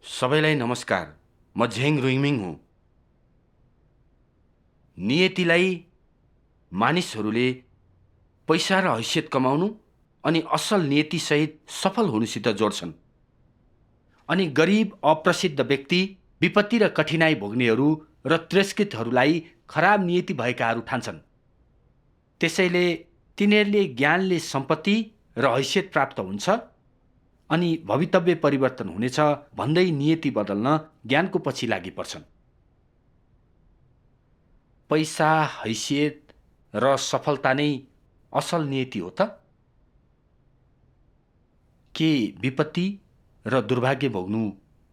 सबैलाई नमस्कार। म झेङ रुइमिङ हुँ। नियतिलाई मानिसहरूले पैसा र हैसियत कमाउनु अनि असल नियतिसहित सफल हुनुसित जोड्छन्। अनि गरिब, अप्रसिद्ध व्यक्ति, विपत्ति र कठिनाई भोग्नेहरू र तिरस्कृतहरूलाई खराब नियति भएकाहरू ठान्छन्। त्यसैले तिनीहरूले ज्ञानले सम्पत्ति र हैसियत प्राप्त हुन्छ अनि भवितव्य परिवर्तन हुनेछ भन्दै नियति बदल्न ज्ञानको पछि लागि पर्छन्। पैसा, हैसियत र सफलता नै असल नियति हो त? के विपत्ति र दुर्भाग्य भोग्नु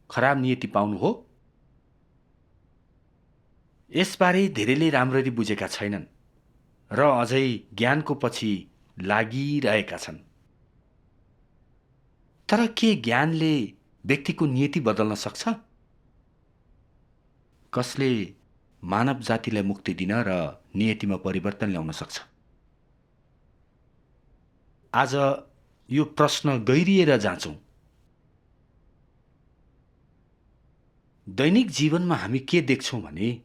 खराब नियति पाउनु हो? यसबारे धेरैले राम्ररी बुझेका छैनन् र अझै ज्ञानको पछि लागिरहेका छन्। तर के ज्ञानले व्यक्तिको नियति बदल्न सक्छ? कसले मानव जातिलाई मुक्ति दिन र नियतिमा परिवर्तन ल्याउन सक्छ? आज यो प्रश्न गहिरिएर जाँचौं। दैनिक जीवनमा हामी के देख्छौं भने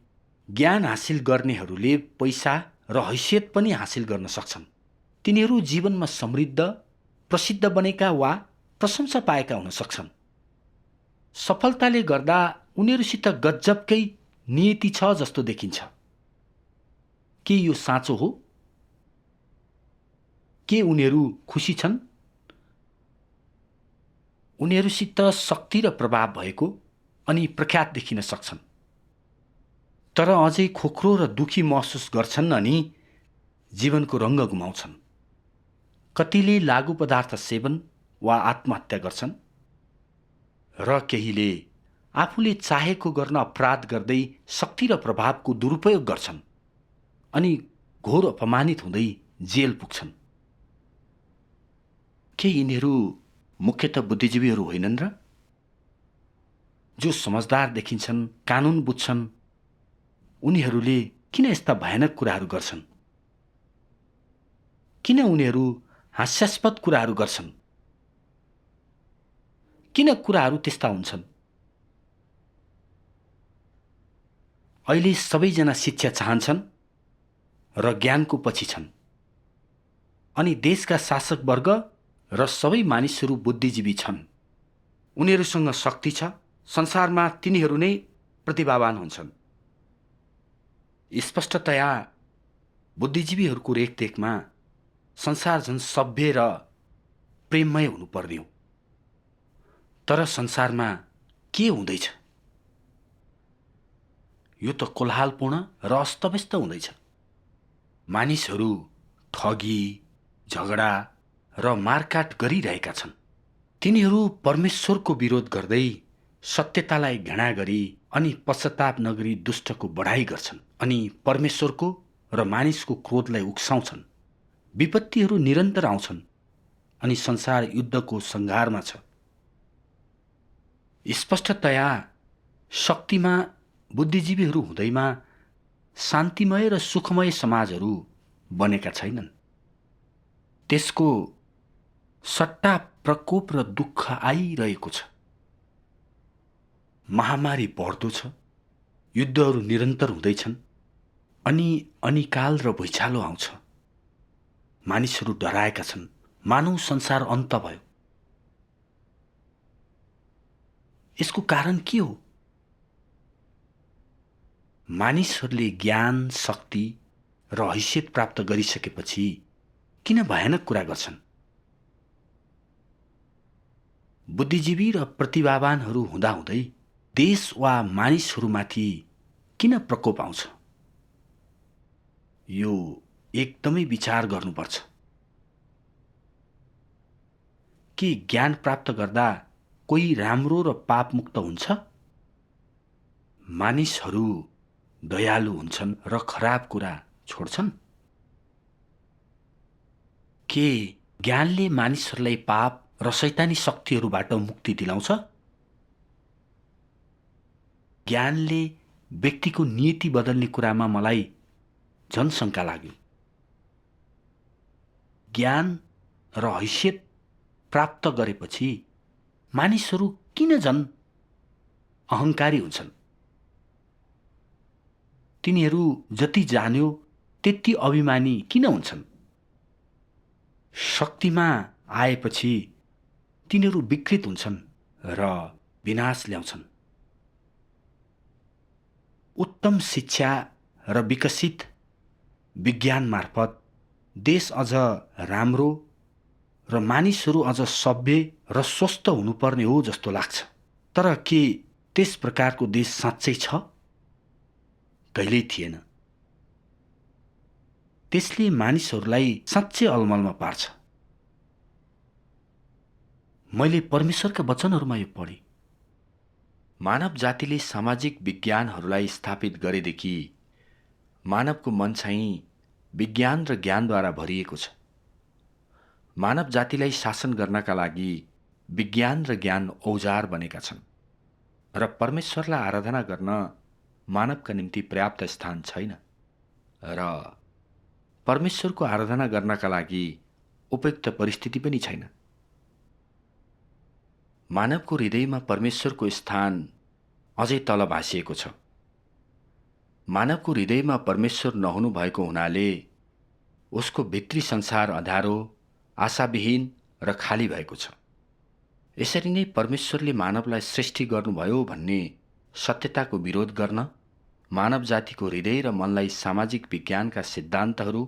ज्ञान हासिल गर्नेहरूले पैसा र हैसियत पनि हासिल गर्न सक्छन्। तिनीहरू जीवनमा समृद्ध, प्रसिद्ध बनेका वा प्रशंसा पाएका हुन सक्छन्। सफलताले गर्दा उनीहरूसित गजबकै नियति छ जस्तो देखिन्छ। के यो साँचो हो? के उनीहरू खुसी छन्? उनीहरूसित शक्ति र प्रभाव भएको अनि प्रख्यात देखिन सक्छन्। तर अझै खोक्रो र दुखी महसुस गर्छन् अनि जीवनको रङ्ग गुमाउँछन्। कतिले लागु पदार्थ सेवन वा आत्महत्या गर्छन् र केहीले आफूले चाहेको गर्न अपराध गर्दै शक्ति र प्रभावको दुरुपयोग गर्छन् अनि घोर अपमानित हुँदै जेल पुग्छन्। के यिनीहरू मुख्यतः बुद्धिजीवीहरू होइनन् र? जो समझदार देखिन्छन्, कानुन बुझ्छन्, उनीहरूले किन यस्ता भयानक कुराहरू गर्छन्? किन उनीहरू हास्यास्पद कुराहरू गर्छन्? किन कुराहरू त्यस्ता हुन्छन्? अहिले सबैजना शिक्षा चाहन्छन् र ज्ञानको पछि छन् अनि देशका शासक वर्ग र सबै मानिसहरू बुद्धिजीवी छन्। उनीहरूसँग शक्ति छ। संसारमा तिनीहरू नै प्रतिभावान हुन्छन्। स्पष्टतया बुद्धिजीवीहरूको रेखदेखमा संसार झन् सभ्य र प्रेममय हुनुपर्ने हो। तर संसारमा के हुँदैछ? यो त कोलाहलपूर्ण र अस्तव्यस्त हुँदैछ। मानिसहरू ठगी, झगडा र मारकाट गरिरहेका छन्। तिनीहरू परमेश्वरको विरोध गर्दै सत्यतालाई घृणा गरी अनि पश्चाताप नगरी दुष्टको बढाइ गर्छन् अनि परमेश्वरको र मानिसको क्रोधलाई उक्साउँछन्। विपत्तिहरू निरन्तर आउँछन् अनि संसार युद्धको सङ्घारमा छ। स्पष्टतया शक्तिमा बुद्धिजीवीहरू हुँदैमा शान्तिमय र सुखमय समाजहरू बनेका छैनन्। त्यसको सट्टा प्रकोप र दुःख आइरहेको छ। महामारी बढ्दो छ, युद्धहरू निरन्तर हुँदैछन् अनि अनिकाल र भुइँचालो आउँछ। मानिसहरू डराएका छन्, मानव संसार अन्त भयो। यसको कारण के हो? मानिसहरूले ज्ञान, शक्ति र हैसियत प्राप्त गरिसकेपछि किन भयानक कुरा गर्छन्? बुद्धिजीवी र प्रतिभावानहरू हुँदाहुँदै देश वा मानिसहरूमाथि किन प्रकोप आउँछ? यो एकदमै विचार गर्नुपर्छ। के ज्ञान प्राप्त गर्दा कोही राम्रो र पापमुक्त हुन्छ? मानिसहरू दयालु हुन्छन् र खराब कुरा छोड्छन्? के ज्ञानले मानिसहरूलाई पाप र शैतानी शक्तिहरूबाट मुक्ति दिलाउँछ? ज्ञानले व्यक्तिको नियति बदल्ने कुरामा मलाई झन् शङ्का लाग्यो। ज्ञान र हैसियत प्राप्त गरेपछि मानिसहरू किन झन् अहङ्कारी हुन्छन्? तिनीहरू जति जान्यो त्यति अभिमानी किन हुन्छन्? शक्तिमा आएपछि तिनीहरू विकृत हुन्छन् र विनाश ल्याउँछन्। उत्तम शिक्षा र विकसित विज्ञान मार्फत देश अझ राम्रो र मानिसहरू अझ सभ्य र स्वस्थ हुनुपर्ने हो जस्तो लाग्छ। तर के त्यस प्रकारको देश साँच्चै छ? कहिल्यै थिएन। त्यसले मानिसहरूलाई साँच्चै अलमलमा पार्छ। मैले परमेश्वरका वचनहरूमा यो पढेँ। मानव जातिले सामाजिक विज्ञानहरूलाई स्थापित गरेदेखि मानवको मन चाहिँ विज्ञान र ज्ञानद्वारा भरिएको छ। मानव जातिलाई शासन गर्नका लागि विज्ञान र ज्ञान औजार बनेका छन् र परमेश्वरलाई आराधना गर्न मानवका निम्ति पर्याप्त स्थान छैन र परमेश्वरको आराधना गर्नका लागि उपयुक्त परिस्थिति पनि छैन। मानवको हृदयमा परमेश्वरको स्थान अझै तल भासिएको छ। मानवको हृदयमा परमेश्वर नहुनु भएको हुनाले उसको भित्री संसार अँध्यारो, आशाविहीन र खाली भएको छ। यसरी नै परमेश्वरले मानवलाई सृष्टि गर्नुभयो भन्ने सत्यताको विरोध गर्न मानव जातिको हृदय र मनलाई सामाजिक विज्ञानका सिद्धान्तहरू,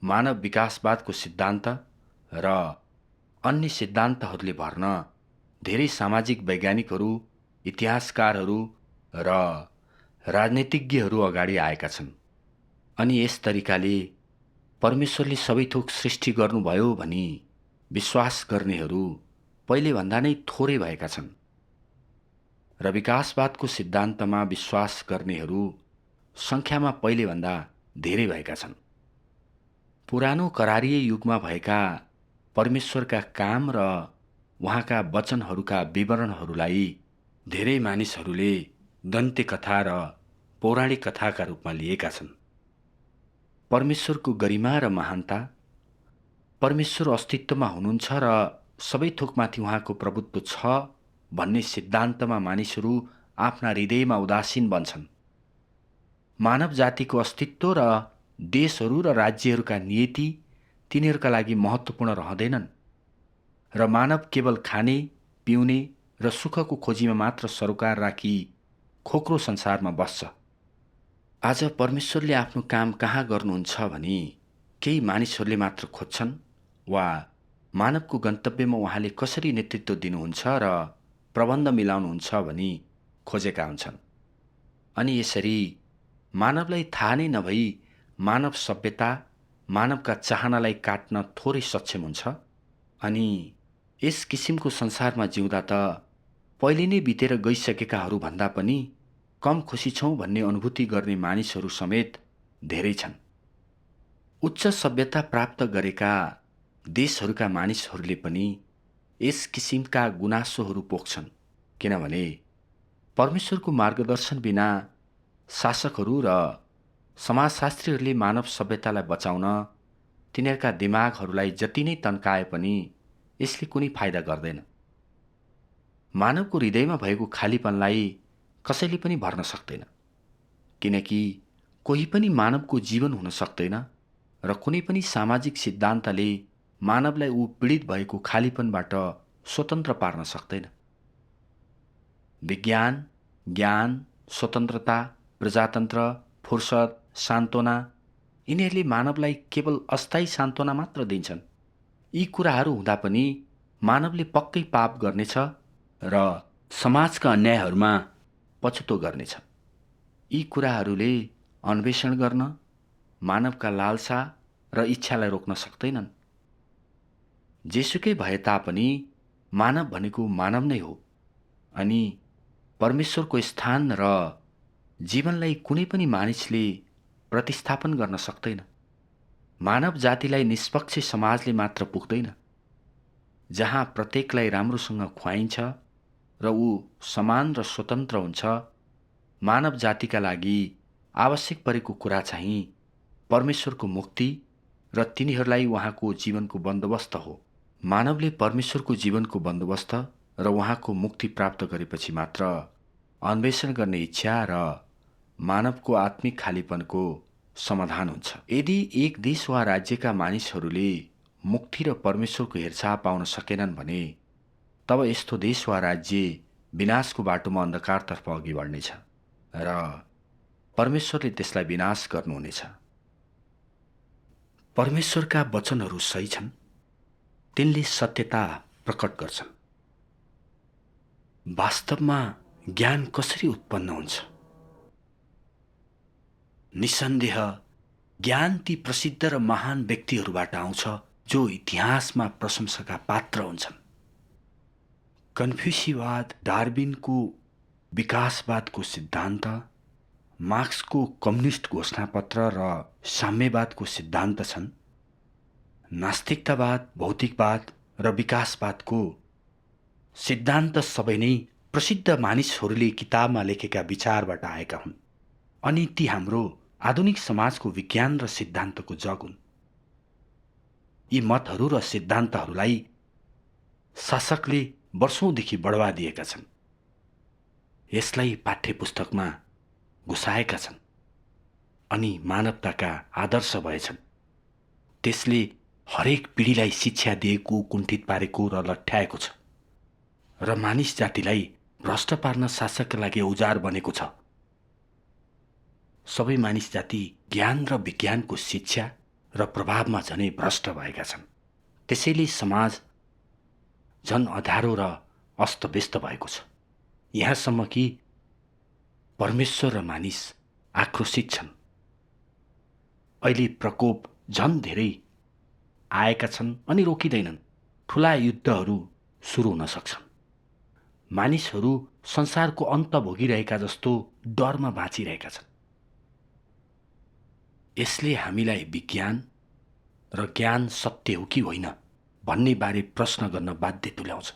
मानव विकासवादको सिद्धान्त र अन्य सिद्धान्तहरूले भर्न धेरै सामाजिक वैज्ञानिकहरू, इतिहासकारहरू र राजनीतिज्ञहरू अगाडि आएका छन्। अनि यस तरिकाले परमेश्वरले सबै थोक सृष्टि गर्नुभयो भनी विश्वास गर्नेहरू पहिलेभन्दा नै थोरै भएका छन् र विकासवादको सिद्धान्तमा विश्वास गर्नेहरू सङ्ख्यामा पहिलेभन्दा धेरै भएका छन्। पुरानो करारीय युगमा भएका परमेश्वरका काम र उहाँका वचनहरूका विवरणहरूलाई धेरै मानिसहरूले दन्त्य कथा र पौराणिक कथाका रूपमा लिएका छन्। परमेश्वरको गरिमा र महानता, परमेश्वर अस्तित्वमा हुनुहुन्छ र सबै थोकमाथि उहाँको प्रभुत्व छ भन्ने सिद्धान्तमा मानिसहरू आफ्ना हृदयमा उदासीन बन्छन्। मानव जातिको अस्तित्व र देशहरू र राज्यहरूका नियति तिनीहरूका लागि महत्त्वपूर्ण रहँदैनन् र मानव केवल खाने, पिउने र सुखको खोजीमा मात्र सरोकार राखी खोक्रो संसारमा बस्छ। आज परमेश्वरले आफ्नो काम कहाँ गर्नुहुन्छ भनी केही मानिसहरूले मात्र खोज्छन् वा मानवको गन्तव्यमा उहाँले कसरी नेतृत्व दिनुहुन्छ र प्रबन्ध मिलाउनुहुन्छ भनी खोजेका हुन्छन्। अनि यसरी मानवलाई थाहा नै नभई मानव सभ्यता मानवका चाहनालाई काट्न थोरै सक्षम हुन्छ। अनि यस किसिमको संसारमा जिउँदा त पहिले नै बितेर गइसकेकाहरू भन्दा पनि कम खुसी छौँ भन्ने अनुभूति गर्ने मानिसहरू समेत धेरै छन्। उच्च सभ्यता प्राप्त गरेका देशहरूका मानिसहरूले पनि यस किसिमका गुनासोहरू पोख्छन्, किनभने परमेश्वरको मार्गदर्शन बिना शासकहरू र समाजशास्त्रीहरूले मानव सभ्यतालाई बचाउन तिनीहरूका दिमागहरूलाई जति नै तन्काए पनि यसले कुनै फाइदा गर्दैन। मानवको हृदयमा भएको खालीपनलाई कसैले पनि भर्न सक्दैन, किनकि कोही पनि मानवको जीवन हुन सक्दैन र कुनै पनि सामाजिक सिद्धान्तले मानवलाई ऊ पीडित भएको खालीपनबाट स्वतन्त्र पार्न सक्दैन। विज्ञान, ज्ञान, स्वतन्त्रता, प्रजातन्त्र, फुर्सद, सान्त्वना यिनीहरूले मानवलाई केवल अस्थायी सान्त्वना मात्र दिन्छन्। यी कुराहरू हुँदा पनि मानवले पक्कै पाप गर्नेछ र समाजका अन्यायहरूमा पछुतो गर्नेछ। यी कुराहरूले अन्वेषण गर्न मानवका लालसा र इच्छालाई रोक्न सक्दैनन्। जेसुकै भए तापनि मानव भनेको मानव नै हो अनि परमेश्वरको स्थान र जीवनलाई कुनै पनि मानिसले प्रतिस्थापन गर्न सक्दैन। मानव जातिलाई निष्पक्ष समाजले मात्र पुग्दैन, जहाँ प्रत्येकलाई राम्रोसँग खुवाइन्छ र ऊ समान र स्वतन्त्र हुन्छ। मानव जातिका लागि आवश्यक परेको कुरा चाहिँ परमेश्वरको मुक्ति र तिनीहरूलाई उहाँको जीवनको बन्दोबस्त हो। मानवले परमेश्वरको जीवनको बन्दोबस्त र उहाँको मुक्ति प्राप्त गरेपछि मात्र अन्वेषण गर्ने इच्छा र मानवको आत्मिक खालीपनको समाधान हुन्छ। यदि एक देश वा राज्यका मानिसहरूले मुक्ति र परमेश्वरको हेरचाह पाउन सकेनन् भने तब यस्तो देश वा राज्य विनाशको बाटोमा अन्धकारतर्फ अघि बढ्नेछ र परमेश्वरले त्यसलाई विनाश गर्नुहुनेछ। परमेश्वरका वचनहरू सही छन्, तिनले सत्यता प्रकट गर्छन्। वास्तवमा ज्ञान कसरी उत्पन्न हुन्छ? निसन्देह ज्ञान ती प्रसिद्ध र महान व्यक्तिहरूबाट आउँछ जो इतिहासमा प्रशंसाका पात्र हुन्छन्। कन्फ्युसियवाद, डार्विनको विकासवादको सिद्धान्त, मार्क्सको कम्युनिस्ट घोषणापत्र र साम्यवादको सिद्धान्त छन्। नास्तिकतावाद, भौतिकवाद र विकासवादको सिद्धान्त सबै नै प्रसिद्ध मानिसहरूले किताबमा लेखेका विचारबाट आएका हुन् अनि ती हाम्रो आधुनिक समाजको विज्ञान र सिद्धान्तको जग हुन्। यी मतहरू र सिद्धान्तहरूलाई शासकले वर्षौंदेखि बढावा दिएका छन्, यसलाई पाठ्यपुस्तकमा घुसाएका छन् अनि मानवताका आदर्श भएछन्। त्यसले हरेक पिँढीलाई शिक्षा दिएको, कुण्ठित पारेको र लट्ठ्याएको छ र मानिस जातिलाई भ्रष्ट पार्न शासकका लागि औजार बनेको छ। सबै मानिस जाति ज्ञान र विज्ञानको शिक्षा र प्रभावमा झनै भ्रष्ट भएका छन्। त्यसैले समाज झन अँध्यारो र अस्तव्यस्त भएको छ, यहाँसम्म कि परमेश्वर र मानिस आक्रोशित छन्। अहिले प्रकोप झन धेरै आएका छन् अनि रोकिँदैनन्। ठूला युद्धहरू सुरु हुन सक्छन्। मानिसहरू संसारको अन्त भोगिरहेका जस्तो डरमा बाँचिरहेका छन्। यसले हामीलाई विज्ञान र ज्ञान सत्य हो कि होइन भन्ने बारे प्रश्न गर्न बाध्य तुल्याउँछ।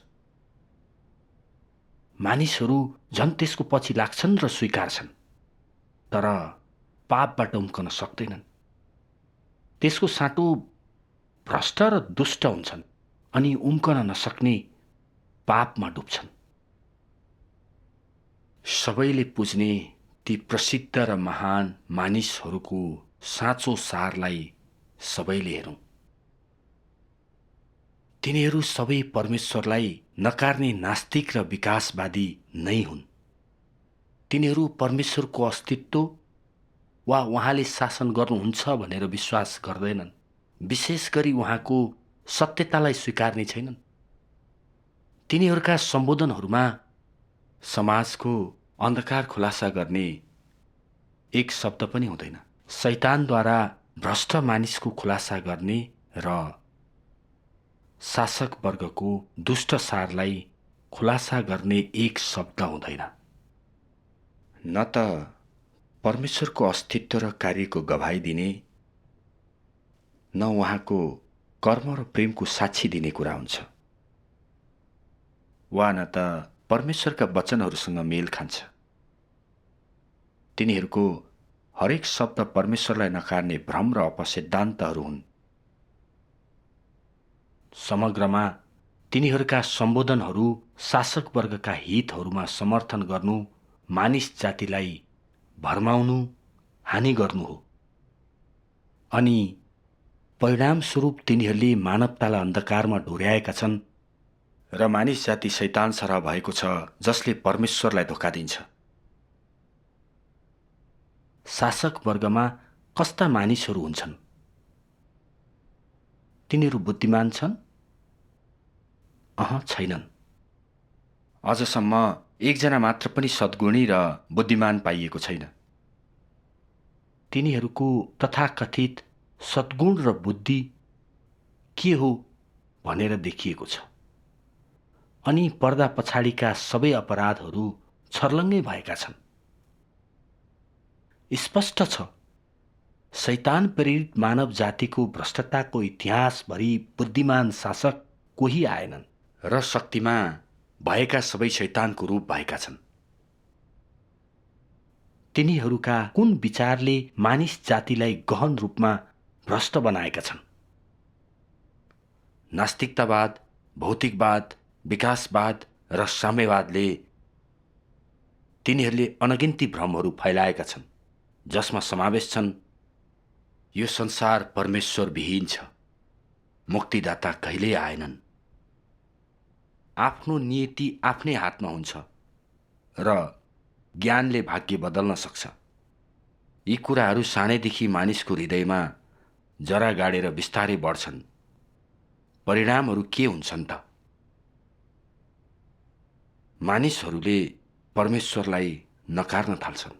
मानिसहरू झन् त्यसको पछि लाग्छन् र स्वीकार्छन्, तर पापबाट उम्कन सक्दैनन्। त्यसको साटो भ्रष्ट र दुष्ट हुन्छन् अनि उम्कन नसक्ने पापमा डुब्छन्। सबैले पुज्ने ती प्रसिद्ध र महान मानिसहरूको साँचो सारलाई सबैले हेरौँ। तिनीहरू सबै परमेश्वरलाई नकार्ने नास्तिक र विकासवादी नै हुन्। तिनीहरू परमेश्वरको अस्तित्व वा उहाँले शासन गर्नुहुन्छ भनेर विश्वास गर्दैनन्। विशेष गरी उहाँको सत्यतालाई स्वीकार्ने छैनन्। तिनीहरूका सम्बोधनहरूमा समाजको अन्धकार खुलासा गर्ने एक शब्द पनि हुँदैन। शैतानद्वारा भ्रष्ट मानिसको खुलासा गर्ने र शासक वर्गको दुष्ट सारलाई खुलासा गर्ने एक शब्द हुँदैन। न त परमेश्वरको अस्तित्व र कार्यको गवाही दिने, न उहाँको कर्म र प्रेमको साक्षी दिने कुरा हुन्छ, वा न त परमेश्वरका वचनहरूसँग मेल खान्छ। तिनीहरूको हरेक शब्द परमेश्वरलाई नकार्ने भ्रम र अपसिद्धान्तहरू हुन्। समग्रमा तिनीहरूका सम्बोधनहरू शासक वर्गका हितहरूमा समर्थन गर्नु, मानिस जातिलाई भरमाउनु, हानि गर्नु हो अनि परिणामस्वरूप तिनीहरूले मानवतालाई अन्धकारमा ढोर्याएका छन् र मानिस जाति शैतान सरह भएको छ जसले परमेश्वरलाई धोका दिन्छ। शासक वर्गमा कस्ता मानिसहरू हुन्छन्? तिनीहरू बुद्धिमान छन्? छैनन्। अझसम्म एकजना मात्र पनि सद्गुणी र बुद्धिमान पाइएको छैन। तिनीहरूको तथाकथित सद्गुण र बुद्धि के हो भनेर देखिएको छ अनि पर्दा पछाडिका सबै अपराधहरू छर्लङ्गै भएका छन्। स्पष्ट छ, शैतान प्रेरित मानव जातिको भ्रष्टताको इतिहासभरि बुद्धिमान शासक कोही आएनन् र शक्तिमा भएका सबै शैतानको रूप भएका छन्। तिनीहरूका कुन विचारले मानिस जातिलाई गहन रूपमा भ्रष्ट बनाएका छन्? नास्तिकतावाद, भौतिकवाद, विकासवाद र साम्यवादले तिनीहरूले अनगिन्ती भ्रमहरू फैलाएका छन्, जसमा समावेश छन् यो संसार परमेश्वरविहीन छ, मुक्तिदाता कहिल्यै आएनन्, आफ्नो नियति आफ्नै हातमा हुन्छ र ज्ञानले भाग्य बदल्न सक्छ। यी कुराहरू सानैदेखि मानिसको हृदयमा जरा गाडेर बिस्तारै बढ्छन्। परिणामहरू के हुन्छन् त? मानिसहरूले परमेश्वरलाई नकार्न थाल्छन्।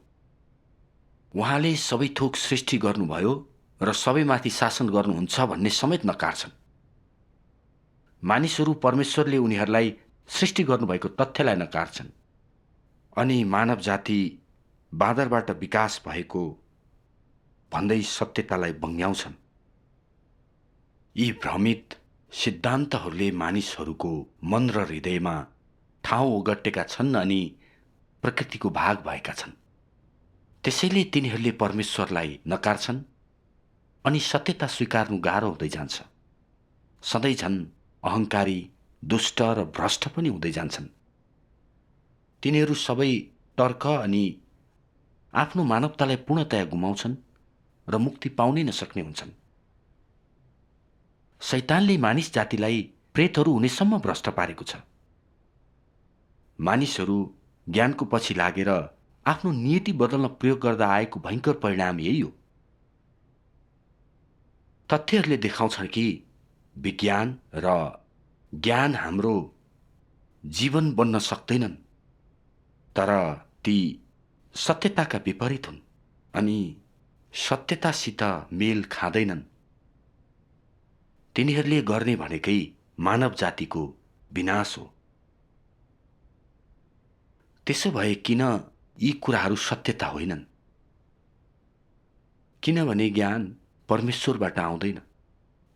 उहाँले सबै थोक सृष्टि गर्नुभयो र सबैमाथि शासन गर्नुहुन्छ भन्ने समेत नकार्छन्। मानिसहरू परमेश्वरले उनीहरूलाई सृष्टि गर्नुभएको तथ्यलाई नकार्छन् अनि मानव जाति बाँदरबाट विकास भएको भन्दै सत्यतालाई बङ्ग्याउँछन्। यी भ्रमित सिद्धान्तहरूले मानिसहरूको मन र हृदयमा ठाउँ ओगटेका छन् अनि प्रकृतिको भाग भएका छन्। त्यसैले तिनीहरूले परमेश्वरलाई नकार्छन् अनि सत्यता स्वीकार्नु गाह्रो हुँदै जान्छ। सधैँ झन् अहङ्कारी, दुष्ट र भ्रष्ट पनि हुँदै जान्छन्। तिनीहरू सबै तर्क अनि आफ्नो मानवतालाई पूर्णतया गुमाउँछन् र मुक्ति पाउनै नसक्ने हुन्छन्। शैतानले मानिस जातिलाई प्रेतहरू हुनेसम्म भ्रष्ट पारेको छ। मानिसहरू ज्ञानको पछि लागेर आफ्नो नियति बदल्न प्रयोग गर्दा आएको भयङ्कर परिणाम यही हो। तथ्यहरूले देखाउँछन् कि विज्ञान र ज्ञान हाम्रो जीवन बन्न सक्दैनन्, तर ती सत्यताका विपरीत हुन् अनि सत्यतासित मेल खाँदैनन्। तिनीहरूले गर्ने भनेकै मानव जातिको विनाश हो। त्यसो भए किन यी कुराहरू सत्यता होइनन्? किनभने ज्ञान परमेश्वरबाट आउँदैन,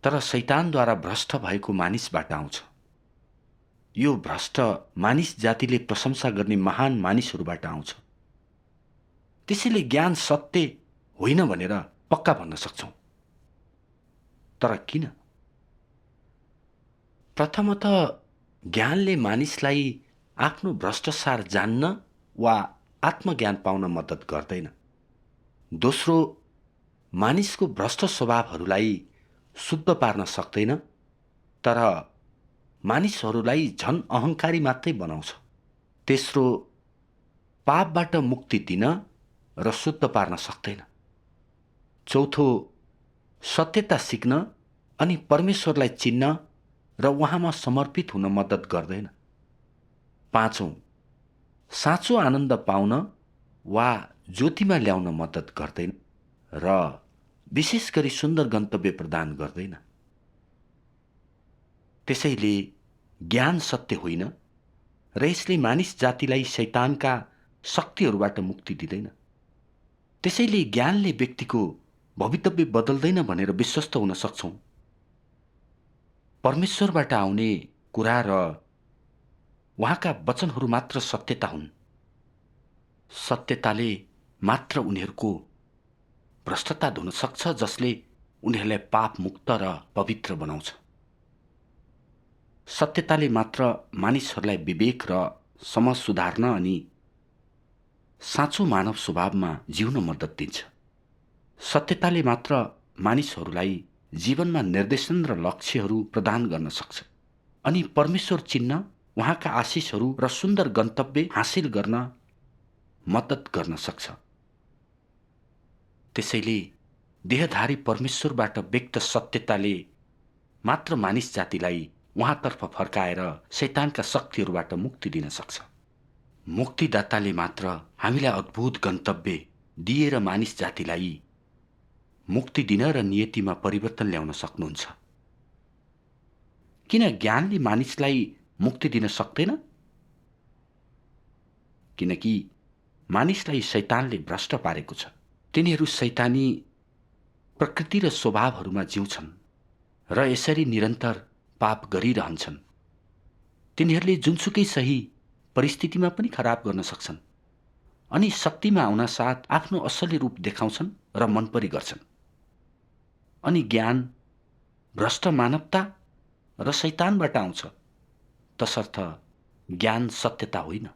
तर शैतानद्वारा भ्रष्ट भएको मानिसबाट आउँछ। यो भ्रष्ट मानिस जातिले प्रशंसा गर्ने महान मानिसहरूबाट आउँछ। त्यसैले ज्ञान सत्य होइन भनेर पक्का भन्न सक्छौं। तर किन? प्रथमतः ज्ञानले मानिसलाई आफ्नो भ्रष्टाचार जान्न वा आत्मज्ञान पाउन मद्दत गर्दैन। दोस्रो, मानिसको भ्रष्ट स्वभावहरूलाई शुद्ध पार्न सक्दैन, तर मानिसहरूलाई झन अहङ्कारी मात्रै बनाउँछ। तेस्रो, पापबाट मुक्ति दिन र शुद्ध पार्न सक्दैन। चौथो, सत्यता सिक्न अनि परमेश्वरलाई चिन्न र उहाँमा समर्पित हुन मद्दत गर्दैन। पाँचौं, साँचो आनन्द पाउन वा ज्योतिमा ल्याउन मद्दत गर्दैन र विशेष गरी सुन्दर गन्तव्य प्रदान गर्दैन। त्यसैले ज्ञान सत्य होइन र यसले मानिस जातिलाई शैतानका शक्तिहरूबाट मुक्ति दिँदैन। त्यसैले ज्ञानले व्यक्तिको भवितव्य बदल्दैन भनेर विश्वस्त हुन सक्छौं। परमेश्वरबाट आउने कुरा र उहाँका वचनहरू मात्र सत्यता हुन्। सत्यताले मात्र उनीहरूको भ्रष्टता धुन सक्छ, जसले उनीहरूलाई पाप मुक्त र पवित्र बनाउँछ। सत्यताले मात्र मानिसहरूलाई विवेक र समझ सुधार्न अनि साँचो मानव स्वभावमा जिउन मद्दत दिन्छ। सत्यताले मात्र मानिसहरूलाई जीवनमा निर्देशन र लक्ष्यहरू प्रदान गर्न सक्छ अनि परमेश्वर चिन्न, उहाँका आशिषहरू र सुन्दर गन्तव्य हासिल गर्न मद्दत गर्न सक्छ। त्यसैले देहधारी परमेश्वरबाट व्यक्त सत्यताले मात्र मानिस जातिलाई उहाँतर्फ फर्काएर शैतानका शक्तिहरूबाट मुक्ति दिन सक्छ। मुक्तिदाताले मात्र हामीलाई अद्भुत गन्तव्य दिएर मानिस जातिलाई मुक्ति दिन र नियतिमा परिवर्तन ल्याउन सक्नुहुन्छ। किन ज्ञानले मानिसलाई मुक्ति दिन सक्दैन? किनकि मानिसलाई शैतानले भ्रष्ट पारेको छ। तिनीहरू शैतानी प्रकृति र स्वभावहरूमा जिउँछन् र यसरी निरन्तर पाप गरिरहन्छन्। तिनीहरूले जुनसुकै सही परिस्थितिमा पनि खराब गर्न सक्छन् अनि शक्तिमा आउन साथ आफ्नो असली रूप देखाउँछन् र मनपरी गर्छन्। अनि ज्ञान भ्रष्ट मानवता र शैतानबाट आउँछ, तसर्थ ज्ञान सत्यता होइन।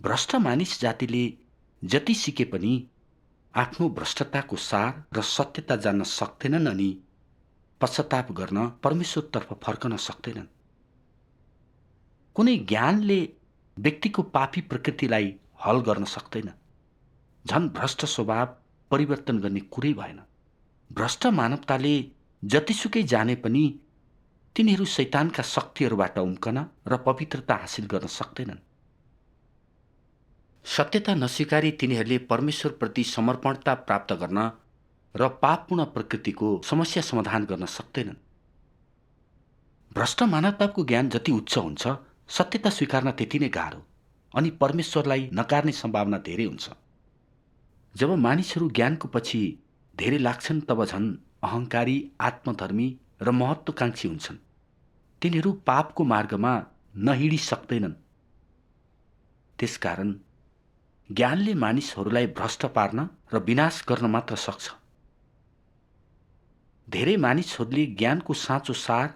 भ्रष्ट मानिस जातिले जति सिके पनि आफ्नो भ्रष्टताको सार र सत्यता जान्न सक्दैनन् अनि पश्चाताप गर्न परमेश्वरतर्फ फर्कन सक्दैनन्। कुनै ज्ञानले व्यक्तिको पापी प्रकृतिलाई हल गर्न सक्दैन। झन् भ्रष्ट स्वभाव परिवर्तन गर्ने कुरै भएन। भ्रष्ट मानवताले जतिसुकै जाने पनि तिनीहरू शैतानका शक्तिहरूबाट उम्कन र पवित्रता हासिल गर्न सक्दैनन्। सत्यता नस्वीकारी तिनीहरूले परमेश्वरप्रति समर्पणता प्राप्त गर्न र पापपूर्ण प्रकृतिको समस्या समाधान गर्न सक्दैनन्। भ्रष्ट मानवताको ज्ञान जति उच्च हुन्छ, सत्यता स्वीकार्न त्यति नै गाह्रो अनि परमेश्वरलाई नकार्ने सम्भावना धेरै हुन्छ। जब मानिसहरू ज्ञानको पछि धेरै लाग्छन् तब झन् अहङ्कारी, आत्मधर्मी र महत्त्वकांक्षी हुन्छन्। तिनीहरू पापको मार्गमा नहिँडी सक्दैनन्। त्यसकारण ज्ञानले मानिसहरूलाई भ्रष्ट पार्न र विनाश गर्न मात्र सक्छ। धेरै मानिसहरूले ज्ञानको साँचो सार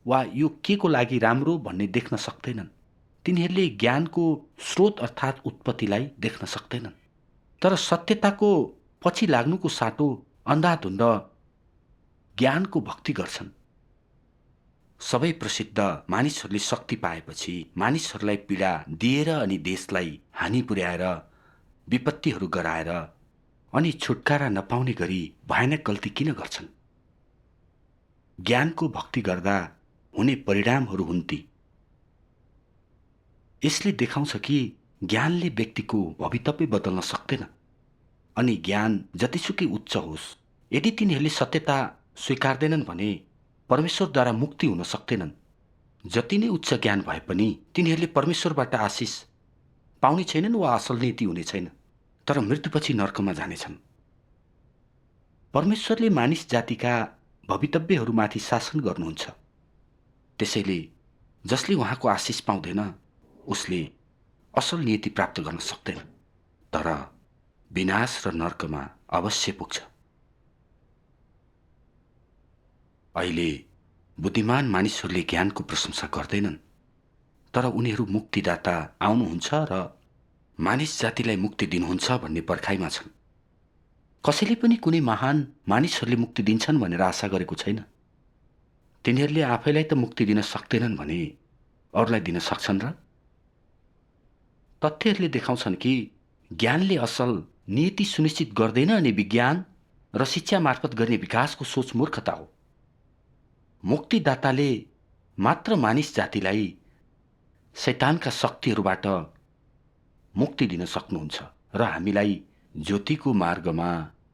वा यो के को लागि राम्रो भन्ने देख्न सक्दैनन्। तिनीहरूले ज्ञानको स्रोत अर्थात् उत्पत्तिलाई देख्न सक्दैनन्। तर सत्यताको पछि लाग्नुको साटो अन्धाधुन्द ज्ञानको भक्ति गर्छन्। सबै प्रसिद्ध मानिसहरूले शक्ति पाएपछि मानिसहरूलाई पीडा दिएर अनि देशलाई हानि पुर्याएर विपत्तिहरू गराएर अनि छुटकारा नपाउने गरी भयानक गल्ती किन गर्छन्? ज्ञानको भक्ति गर्दा हुने परिणामहरू हुन् ती। यसले देखाउँछ कि ज्ञानले व्यक्तिको भवितव्य बदल्न सक्दैन अनि ज्ञान जतिसुकै उच्च होस्, यदि तिनीहरूले सत्यता स्वीकार्दैनन् भने परमेश्वरद्वारा मुक्ति हुन सक्दैनन्। जति नै उच्च ज्ञान भए पनि तिनीहरूले परमेश्वरबाट आशिष पाउने छैनन् वा असल नीति हुने छैन, तर मृत्युपछि नर्कमा जानेछन्। परमेश्वरले मानिस जातिका भवितव्यहरूमाथि शासन गर्नुहुन्छ। त्यसैले जसले उहाँको आशिष पाउँदैन उसले असल नीति प्राप्त गर्न सक्दैन, तर विनाश र नर्कमा अवश्य पुग्छ। अहिले बुद्धिमान मानिसहरूले ज्ञानको प्रशंसा गर्दैनन्, तर उनीहरू मुक्तिदाता आउनुहुन्छ र मानिस जातिलाई मुक्ति दिनुहुन्छ भन्ने पर्खाइमा छन्। कसैले पनि कुनै महान मानिसहरूले मुक्ति दिन्छन् भनेर आशा गरेको छैन। तिनीहरूले आफैलाई त मुक्ति दिन सक्दैनन् भने अरूलाई दिन सक्छन् र? तथ्यहरूले देखाउँछन् कि ज्ञानले असल नीति सुनिश्चित गर्दैन अनि विज्ञान र शिक्षा मार्फत गर्ने विकासको सोच मूर्खता हो। मुक्तिदाताले मात्र मानिस जातिलाई शैतानका शक्तिहरूबाट मुक्ति दिन सक्नुहुन्छ र हामीलाई ज्योतिको मार्गमा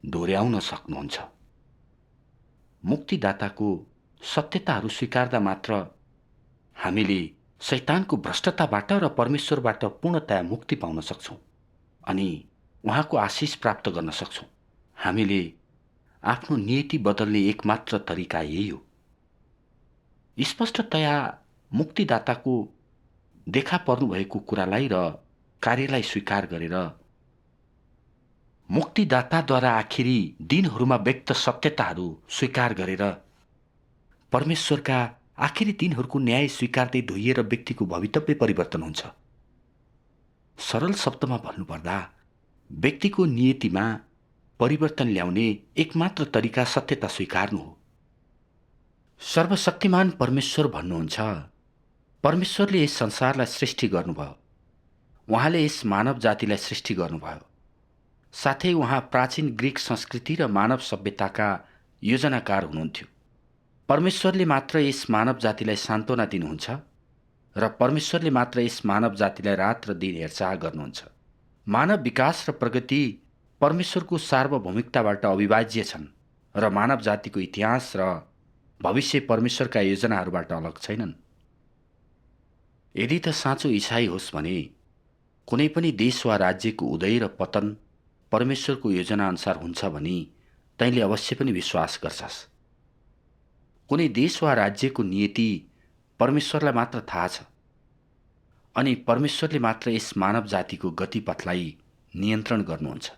डोर्याउन सक्नुहुन्छ। मुक्तिदाताको सत्यताहरू स्वीकार्दा मात्र हामीले शैतानको भ्रष्टताबाट र परमेश्वरबाट पूर्णतया मुक्ति पाउन सक्छौँ अनि उहाँको आशिष प्राप्त गर्न सक्छौँ। हामीले आफ्नो नीति बदल्ने एकमात्र तरिका यही हो। स्पष्टतया मुक्तिदाताको देखा पर्नुभएको कुरालाई र कार्यलाई स्वीकार गरेर मुक्तिदाताद्वारा आखिरी दिनहरूमा व्यक्त सत्यताहरू स्वीकार गरेर परमेश्वरका आखिरी दिनहरूको न्याय स्वीकार्दै धोइएर व्यक्तिको भवितव्य परिवर्तन हुन्छ। सरल शब्दमा भन्नुपर्दा व्यक्तिको नियतिमा परिवर्तन ल्याउने एकमात्र तरिका सत्यता स्वीकार्नु हो। सर्वशक्तिमान परमेश्वर भन्नुहुन्छ, परमेश्वरले यस संसारलाई सृष्टि गर्नुभयो। उहाँले यस मानव जातिलाई सृष्टि गर्नुभयो। साथै उहाँ प्राचीन ग्रीक संस्कृति र मानव सभ्यताका योजनाकार हुनुहुन्थ्यो। परमेश्वरले मात्र यस मानव जातिलाई सान्त्वना दिनुहुन्छ र परमेश्वरले मात्र यस मानव जातिलाई रात र दिन हेरचाह गर्नुहुन्छ। मानव विकास र प्रगति परमेश्वरको सार्वभौमिकताबाट अविभाज्य छन् र मानव जातिको इतिहास र भविष्य परमेश्वरका योजनाहरूबाट अलग छैनन्। यदि त साँचो इसाई होस् भने कुनै पनि देश वा राज्यको उदय र पतन परमेश्वरको योजना अनुसार हुन्छ भनी तैँले अवश्य पनि विश्वास गर्छस्। कुनै देश वा राज्यको नियति परमेश्वरलाई मात्र थाहा छ अनि परमेश्वरले मात्र यस मानव जातिको गतिपथलाई नियन्त्रण गर्नुहुन्छ।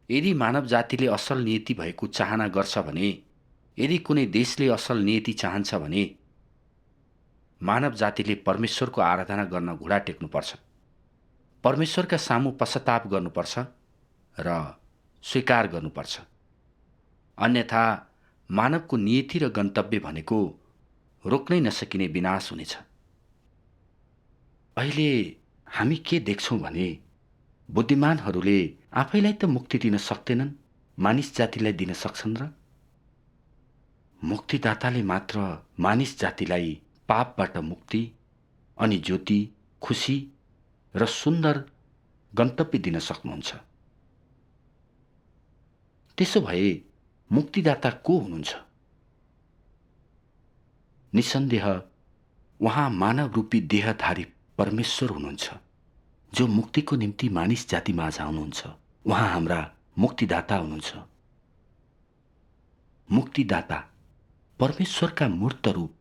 यदि मानव जातिले असल नियति भएको चाहना गर्छ भने यदि कुनै देशले असल नियति चाहन्छ भने मानव जातिले परमेश्वरको आराधना गर्न घुँडा टेक्नुपर्छ, परमेश्वरका सामु पश्चाताप गर्नुपर्छ र स्वीकार गर्नुपर्छ। अन्यथा मानवको नियति र गन्तव्य भनेको रोक्नै नसकिने विनाश हुनेछ। अहिले हामी के देख्छौँ भने बुद्धिमानहरूले आफैलाई त मुक्ति दिन सक्दैनन्, मानिस जातिलाई दिन सक्छन् र? मुक्तिदाताले मात्र मानिस जातिलाई पापबाट मुक्ति अनि ज्योति, खुसी र सुन्दर गन्तव्य दिन सक्नुहुन्छ। त्यसो भए मुक्तिदाता को हुनुहुन्छ? निसन्देह उहाँ मानव रूपी देहधारी परमेश्वर हुनुहुन्छ, जो मुक्तिको निम्ति मानिस जाति माझ आउनुहुन्छ। उहाँ हाम्रा मुक्तिदाता हुनुहुन्छ। मुक्तिदाता परमेश्वरका मूर्त रूप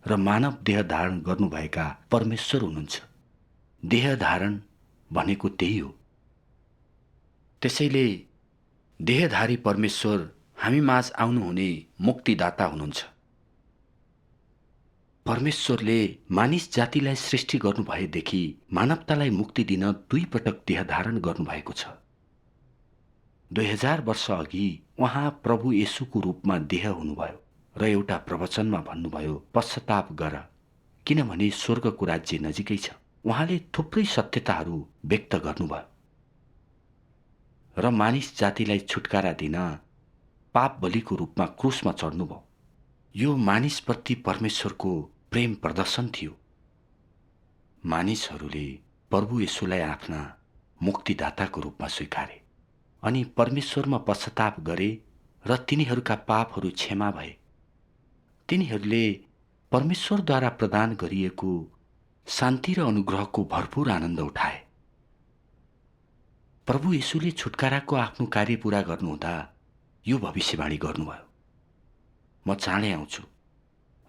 र मानव देह धारण गर्नुभएका परमेश्वर हुनुहुन्छ। देह धारण भनेको त्यही हो। त्यसैले देहधारी परमेश्वर हामी माझ आउनुहुने मुक्तिदाता हुनुहुन्छ। परमेश्वरले मानिस जातिलाई सृष्टि गर्नुभएदेखि मानवतालाई मुक्ति दिन 2 पटक देह धारण गर्नुभएको छ। 2000 वर्ष अघि उहाँ प्रभु येशूको रूपमा देह हुनुभयो र एउटा प्रवचनमा भन्नुभयो, पश्चाताप गर किनभने स्वर्गको राज्य नजिकै छ। उहाँले थुप्रै सत्यताहरू व्यक्त गर्नुभयो र मानिस जातिलाई छुटकारा दिन पाप बलिको रूपमा क्रुसमा चढ्नुभयो। यो मानिसप्रति परमेश्वरको प्रेम प्रदर्शन थियो। मानिसहरूले प्रभु येशूलाई आफ्ना मुक्तिदाताको रूपमा स्वीकारे अनि परमेश्वरमा पश्चाताप गरे र तिनीहरूका पापहरू क्षमा भए। तिनीहरूले परमेश्वरद्वारा प्रदान गरिएको शान्ति र अनुग्रहको भरपूर आनन्द उठाए। प्रभु येशूले छुटकाराको आफ्नो कार्य पूरा गर्नुहुँदा यो भविष्यवाणी गर्नुभयो, म चाँडै आउँछु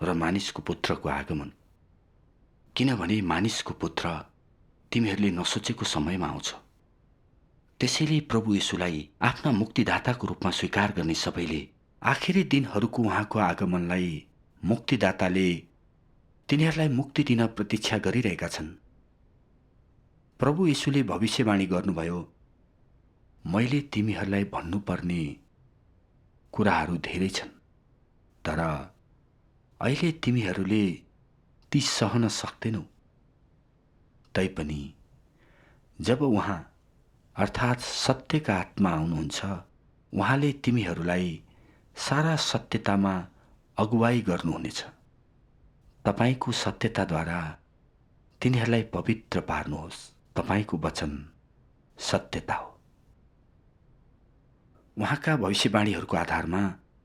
र मानिसको पुत्रको आगमन, किनभने मानिसको पुत्र तिमीहरूले नसोचेको समयमा आउँछ। त्यसैले प्रभु येशूलाई आफ्ना मुक्तिदाताको रूपमा स्वीकार गर्ने सबैले आखिरी दिनहरूको उहाँको आगमनलाई मुक्तिदाताले तिनीहरूलाई मुक्ति दिन प्रतीक्षा गरिरहेका छन्। प्रभु येशूले भविष्यवाणी गर्नुभयो, मैले तिमीहरूलाई भन्नुपर्ने कुराहरू धेरै छन्, तर अहिले तिमीहरूले ती सहन सक्दैनौ। तैपनि जब उहाँ अर्थात् सत्यका आत्मा आउनुहुन्छ, उहाँले तिमीहरूलाई सारा सत्यतामा अगुवाई गर्नुहुनेछ। तपाईको सत्यताद्वारा तिनीहरूलाई पवित्र पार्नुहोस्। तपाईको वचन सत्यता हो। उहाँका भविष्यवाणीहरूको आधारमा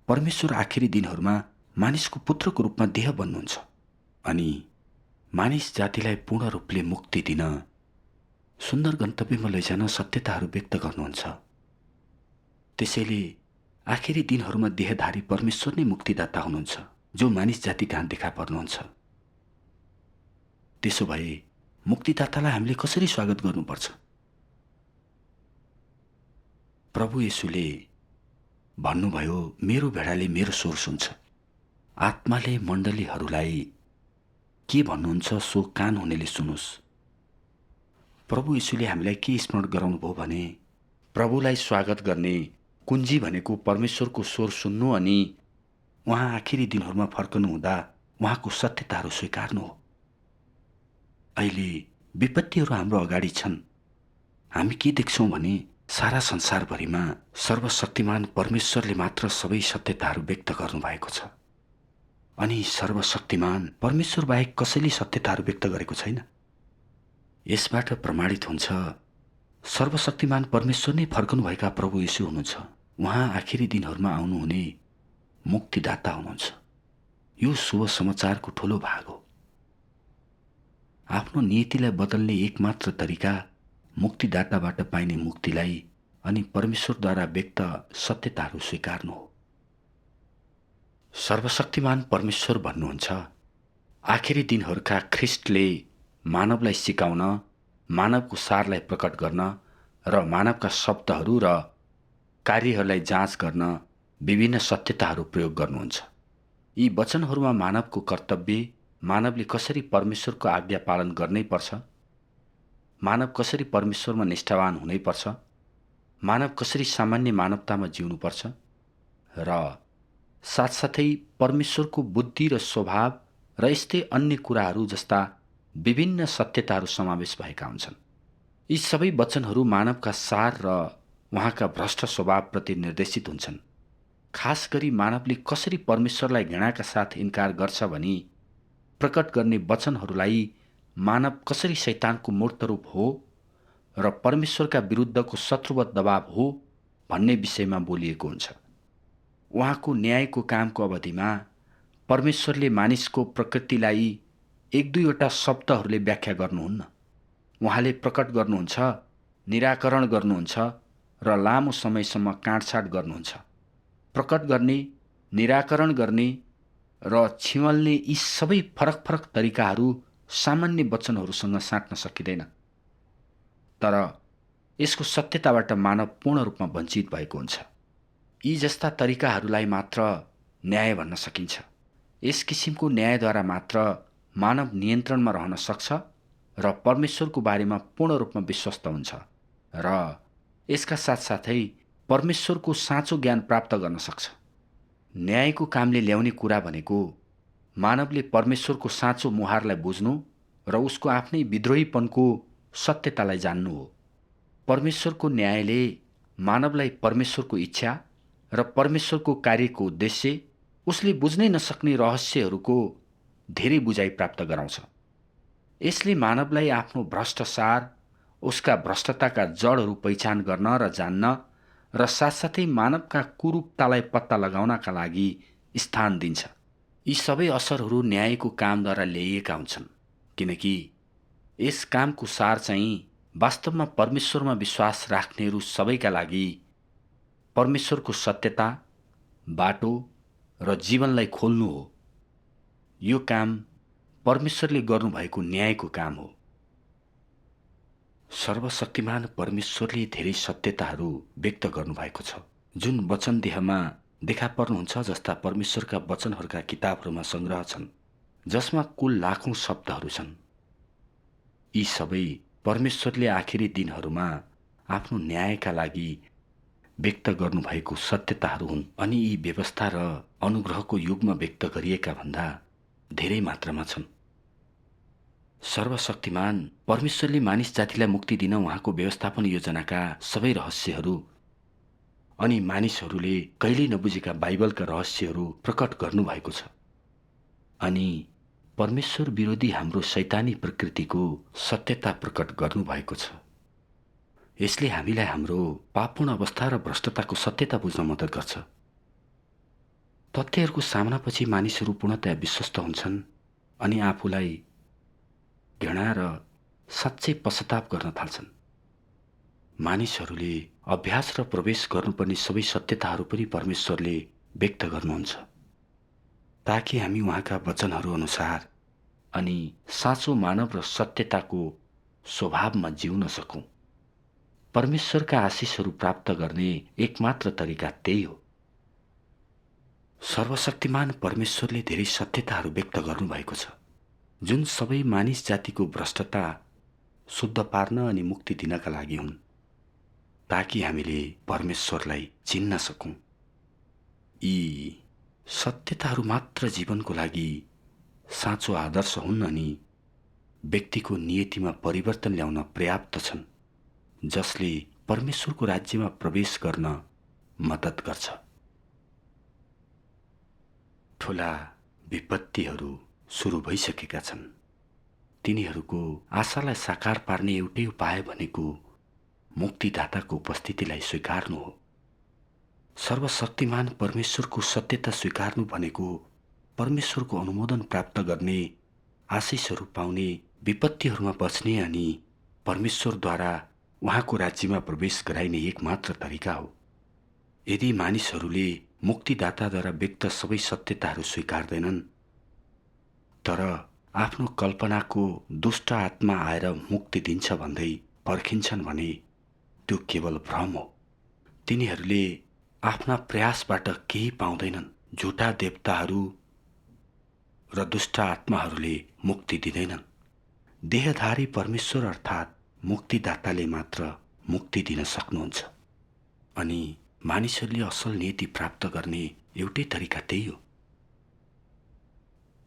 परमेश्वर आखिरी दिनहरूमा मानिसको पुत्रको रूपमा देह बन्नुहुन्छ अनि मानिस जातिलाई पूर्ण रूपले मुक्ति दिन सुन्दर गन्तव्यमा लैजान सत्यताहरू व्यक्त गर्नुहुन्छ। त्यसैले आखिरी दिनहरूमा देहधारी परमेश्वर नै मुक्तिदाता हुनुहुन्छ, जो मानिस जाति कहाँ देखा पर्नुहुन्छ। त्यसो भए मुक्तिदातालाई हामीले कसरी स्वागत गर्नुपर्छ? प्रभु येशूले भन्नुभयो, मेरो भेडाले मेरो स्वर सुन्छ। आत्माले मण्डलीहरूलाई के भन्नुहुन्छ सो कान हुनेले सुनुस्। प्रभु येशूले हामीलाई के स्मरण गराउनुभयो भने प्रभुलाई स्वागत गर्ने कुञ्जी भनेको परमेश्वरको स्वर सुन्नु अनि उहाँ आखिरी दिनहरूमा फर्कनु हुँदा उहाँको सत्यताहरू स्वीकार्नु हो। अहिले विपत्तिहरू हाम्रो अगाडि छन्। हामी के देख्छौँ भने सारा संसारभरिमा सर्वशक्तिमान परमेश्वरले मात्र सबै सत्यताहरू व्यक्त गर्नुभएको छ अनि सर्वशक्तिमान परमेश्वर बाहेक कसैले सत्यताहरू व्यक्त गरेको छैन। यसबाट प्रमाणित हुन्छ सर्वशक्तिमान परमेश्वर नै फर्कनुभएका प्रभु येशू हुनुहुन्छ। उहाँ आखिरी दिनहरूमा आउनुहुने मुक्तिदाता हुनुहुन्छ। यो शुभ समाचारको ठूलो भाग हो। आफ्नो नीतिलाई बदल्ने एकमात्र तरिका मुक्तिदाताबाट पाइने मुक्तिलाई अनि परमेश्वरद्वारा व्यक्त सत्यताहरू स्वीकार्नु हो। सर्वशक्तिमान परमेश्वर भन्नुहुन्छ, आखिरी दिनहरूका ख्रिस्टले मानवलाई सिकाउन, मानवको सारलाई प्रकट गर्न र मानवका शब्दहरू र कार्यहरूलाई जाँच गर्न विभिन्न सत्यताहरू प्रयोग गर्नुहुन्छ। यी वचनहरूमा मानवको कर्तव्य, मानवले कसरी परमेश्वरको आज्ञा पालन गर्नै पर्छ, मानव कसरी परमेश्वरमा निष्ठावान हुनैपर्छ, मानव कसरी सामान्य मानवतामा जिउनुपर्छ र साथसाथै परमेश्वरको बुद्धि र स्वभाव र यस्तै अन्य कुराहरू जस्ता विभिन्न सत्यताहरू समावेश भएका हुन्छन्। यी सबै वचनहरू मानवका सार र उहाँका भ्रष्ट स्वभावप्रति निर्देशित हुन्छन्। खास गरी मानवले कसरी परमेश्वरलाई घृणाका साथ इन्कार गर्छ भनी प्रकट गर्ने वचनहरूलाई मानव कसरी शैतानको मूर्त रूप हो र परमेश्वरका विरुद्धको शत्रुवत दबाव हो भन्ने विषयमा बोलिएको हुन्छ। उहाँको न्यायको कामको अवधिमा परमेश्वरले मानिसको प्रकृतिलाई एक दुईवटा शब्दहरूले व्याख्या गर्नुहुन्न। उहाँले प्रकट गर्नुहुन्छ, निराकरण गर्नुहुन्छ र लामो समयसम्म काँडछाँड गर्नुहुन्छ। प्रकट गर्ने, निराकरण गर्ने र छिमल्ने यी सबै फरक फरक तरिकाहरू सामान्य वचनहरूसँग साट्न सकिँदैन। तर यसको सत्यताबाट मानव पूर्ण रूपमा वञ्चित भएको हुन्छ। यी जस्ता तरिकाहरूलाई मात्र न्याय भन्न सकिन्छ। यस किसिमको न्यायद्वारा मात्र मानव नियन्त्रणमा रहन सक्छ र परमेश्वरको बारेमा पूर्ण रूपमा विश्वस्त हुन्छ र यसका साथसाथै परमेश्वरको साँचो ज्ञान प्राप्त गर्न सक्छ। न्यायको कामले ल्याउने कुरा भनेको मानवले परमेश्वरको साँचो मुहारलाई बुझ्नु र उसको आफ्नै विद्रोहीपनको सत्यतालाई जान्नु हो। परमेश्वरको न्यायले मानवलाई परमेश्वरको इच्छा र परमेश्वरको कार्यको उद्देश्य, उसले बुझ्नै नसक्ने रहस्यहरूको धेरै बुझाइ प्राप्त गराउँछ। यसले मानवलाई आफ्नो भ्रष्ट सार, उसका भ्रष्टताका जडहरू पहिचान गर्न र जान्न र साथसाथै मानवका कुरूपतालाई पत्ता लगाउनका लागि स्थान दिन्छ। यी सबै असरहरू न्यायको कामद्वारा ल्याइएका हुन्छन्, किनकि यस कामको सार चाहिँ वास्तवमा परमेश्वरमा विश्वास राख्नेहरू सबैका लागि परमेश्वरको सत्यता, बाटो र जीवनलाई खोल्नु हो। यो काम परमेश्वरले गर्नुभएको न्यायको काम हो। सर्वशक्तिमान परमेश्वरले धेरै सत्यताहरू व्यक्त गर्नुभएको छ, जुन वचन देहमा देखा पर्नुहुन्छ जस्ता परमेश्वरका वचनहरूका किताबहरूमा सङ्ग्रह छन्, जसमा कुल लाखौं शब्दहरू छन्। यी सबै परमेश्वरले आखिरी दिनहरूमा आफ्नो न्यायका लागि व्यक्त गर्नुभएको सत्यताहरू हुन् अनि यी व्यवस्था र अनुग्रहको युगमा व्यक्त गरिएका भन्दा धेरै मात्रामा छन्। सर्वशक्तिमान परमेश्वरले मानिस जातिलाई मुक्ति दिन उहाँको व्यवस्थापन योजनाका सबै रहस्यहरू अनि मानिसहरूले कहिल्यै नबुझेका बाइबलका रहस्यहरू प्रकट गर्नुभएको छ अनि परमेश्वर विरोधी हाम्रो शैतानी प्रकृतिको सत्यता प्रकट गर्नुभएको छ। यसले हामीलाई हाम्रो पापपूर्ण अवस्था र भ्रष्टताको सत्यता बुझ्न मद्दत गर्छ। तथ्यहरूको सामनापछि मानिसहरू पूर्णतया विश्वस्त हुन्छन् अनि आफूलाई घृणा र साँच्चै पश्चाताप गर्न थाल्छन्। मानिसहरूले अभ्यास र प्रवेश गर्नुपर्ने सबै सत्यताहरू पनि परमेश्वरले व्यक्त गर्नुहुन्छ, ताकि हामी उहाँका वचनहरू अनुसार अनि साँचो मानव र सत्यताको स्वभावमा जिउन सकौं। परमेश्वरका आशिषहरू प्राप्त गर्ने एकमात्र तरिका त्यही हो। सर्वशक्तिमान परमेश्वरले धेरै सत्यताहरू व्यक्त गर्नुभएको छ, जुन सबै मानिस जातिको भ्रष्टता शुद्ध पार्न अनि मुक्ति दिनका लागि हुन्, ताकि हामीले परमेश्वरलाई चिन्न सकौं। यी सत्यताहरू मात्र जीवनको लागि साँचो आदर्श हुन् अनि व्यक्तिको नियतिमा परिवर्तन ल्याउन पर्याप्त छन्, जसले परमेश्वरको राज्यमा प्रवेश गर्न मद्दत गर्छ। ठूला विपत्तिहरू सुरु भइसकेका छन्। तिनीहरूको आशालाई साकार पार्ने एउटै उपाय भनेको मुक्तिदाताको उपस्थितिलाई स्वीकार्नु हो। सर्वशक्तिमान परमेश्वरको सत्यता स्वीकार्नु भनेको परमेश्वरको अनुमोदन प्राप्त गर्ने, आशिषहरू पाउने, विपत्तिहरूमा बच्ने अनि परमेश्वरद्वारा उहाँको राज्यमा प्रवेश गराइने एकमात्र तरिका हो। यदि मानिसहरूले मुक्तिदाताद्वारा व्यक्त सबै सत्यताहरू स्वीकार्दैनन् तर आफ्नो कल्पनाको दुष्ट आत्मा आएर मुक्ति दिन्छ भन्दै पर्खिन्छन् भने त्यो केवल भ्रम हो। तिनीहरूले आफ्ना प्रयासबाट केही पाउँदैनन्। झुटा देवताहरू र दुष्ट आत्माहरूले मुक्ति दिँदैनन्। देहधारी परमेश्वर अर्थात् मुक्तिदाताले मात्र मुक्ति दिन सक्नुहुन्छ। अनि मानिसहरूले असल नीति प्राप्त गर्ने एउटै तरिका त्यही हो।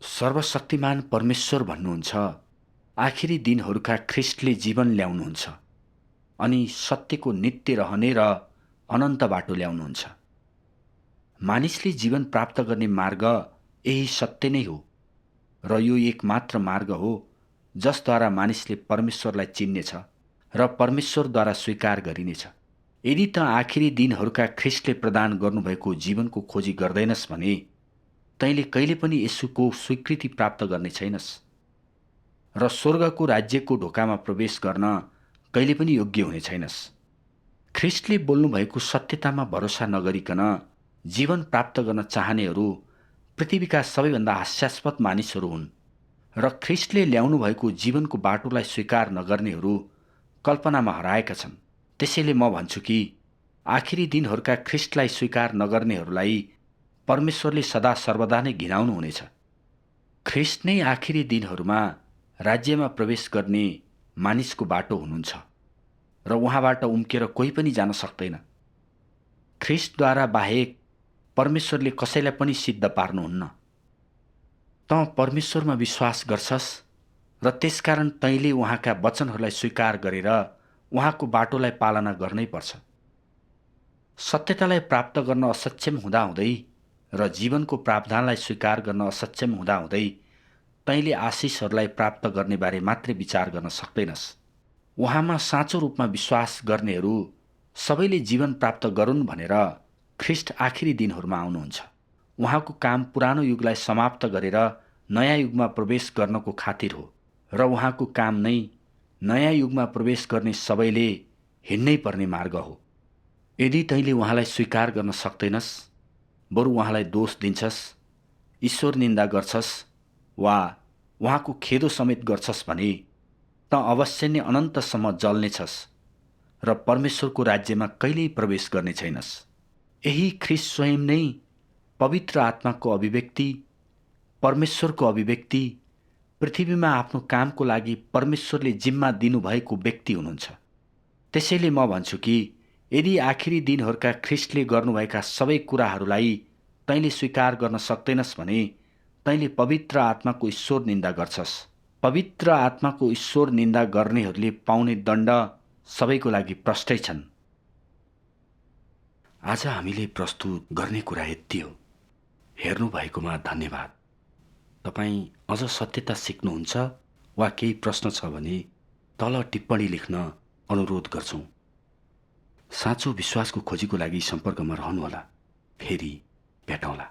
सर्वशक्तिमान परमेश्वर भन्नुहुन्छ आखिरी दिनहरूका ख्रिस्टले जीवन ल्याउनुहुन्छ अनि सत्यको नित्य रहने र अनन्त बाटो ल्याउनुहुन्छ। मानिसले जीवन प्राप्त गर्ने मार्ग यही सत्य नै हो र यो एक मात्र मार्ग हो जसद्वारा मानिसले परमेश्वरलाई चिन्नेछ र परमेश्वरद्वारा स्वीकार गरिनेछ। यदि त आखिरी दिनहरूका ख्रिस्टले प्रदान गर्नुभएको जीवनको खोजी गर्दैनस् भने तैँले कहिले पनि यसुको स्वीकृति प्राप्त गर्ने छैनस् र स्वर्गको राज्यको ढोकामा प्रवेश गर्न कहिले पनि योग्य हुने छैनस्। ख्रिस्टले बोल्नुभएको सत्यतामा भरोसा नगरिकन जीवन प्राप्त गर्न चाहनेहरू पृथ्वीका सबैभन्दा हास्यास्पद मानिसहरू हुन् र ख्रिस्टले ल्याउनु भएको जीवनको बाटोलाई स्वीकार नगर्नेहरू कल्पनामा हराएका छन्। त्यसैले म भन्छु कि आखिरी दिनहरूका ख्रिस्टलाई स्वीकार नगर्नेहरूलाई परमेश्वरले सदा सर्वदा नै घिनाउनु हुनेछ। ख्रिस्ट नै आखिरी दिनहरूमा राज्यमा प्रवेश गर्ने मानिसको बाटो हुनुहुन्छ र उहाँबाट उम्केर कोही पनि जान सक्दैन। ख्रिस्टद्वारा बाहेक परमेश्वरले कसैलाई पनि सिद्ध पार्नुहुन्न। तँ परमेश्वरमा विश्वास गर्छस् र त्यसकारण तैँले उहाँका वचनहरूलाई स्वीकार गरेर उहाँको बाटोलाई पालना गर्नै पर्छ। सत्यतालाई प्राप्त गर्न असक्षम हुँदाहुँदै र जीवनको प्रावधानलाई स्वीकार गर्न असक्षम हुँदाहुँदै तैँले आशिषहरूलाई प्राप्त गर्ने बारे मात्रै विचार गर्न सक्दैनस्। उहाँमा साँचो रूपमा विश्वास गर्नेहरू सबैले जीवन प्राप्त गरून् भनेर ख्रिस्ट आखिरी दिनहरूमा आउनुहुन्छ। उहाँको काम पुरानो युगलाई समाप्त गरेर नयाँ युगमा प्रवेश गर्नको खातिर हो र उहाँको काम नै नयाँ युगमा प्रवेश गर्ने सबैले हिँड्नै पर्ने मार्ग हो। यदि तैँले उहाँलाई स्वीकार गर्न सक्दैनस्, बरु उहाँलाई दोष दिन्छस्, ईश्वर निन्दा गर्छस् वा उहाँको खेदो समेत गर्छस् भने त अवश्य नै अनन्तसम्म जल्नेछस् र परमेश्वरको राज्यमा कहिल्यै प्रवेश गर्ने छैनस्। यही ख्रिस्ट स्वयं नै पवित्र आत्माको अभिव्यक्ति, परमेश्वरको अभिव्यक्ति, पृथ्वीमा आफ्नो कामको लागि परमेश्वरले जिम्मा दिनुभएको व्यक्ति हुनुहुन्छ। त्यसैले म भन्छु कि यदि आखिरी दिनहरूका ख्रिस्टले गर्नुभएका सबै कुराहरूलाई तैँले स्वीकार गर्न सक्दैनस् भने तैँले पवित्र आत्माको ईश्वर निन्दा गर्छस्। पवित्र आत्माको ईश्वर निन्दा गर्नेहरूले पाउने दण्ड सबैको लागि प्रष्टै छन्। आज हामीले प्रस्तुत गर्ने कुरा यति हो। हेर्नु भएकोमा धन्यवाद। तपाईँ अझ सत्यता सिक्नुहुन्छ वा केही प्रश्न छ भने तल टिप्पणी लेख्न अनुरोध गर्छौँ। साँचो विश्वासको खोजीको लागि सम्पर्कमा रहनुहोला। फेरि भेटौँला।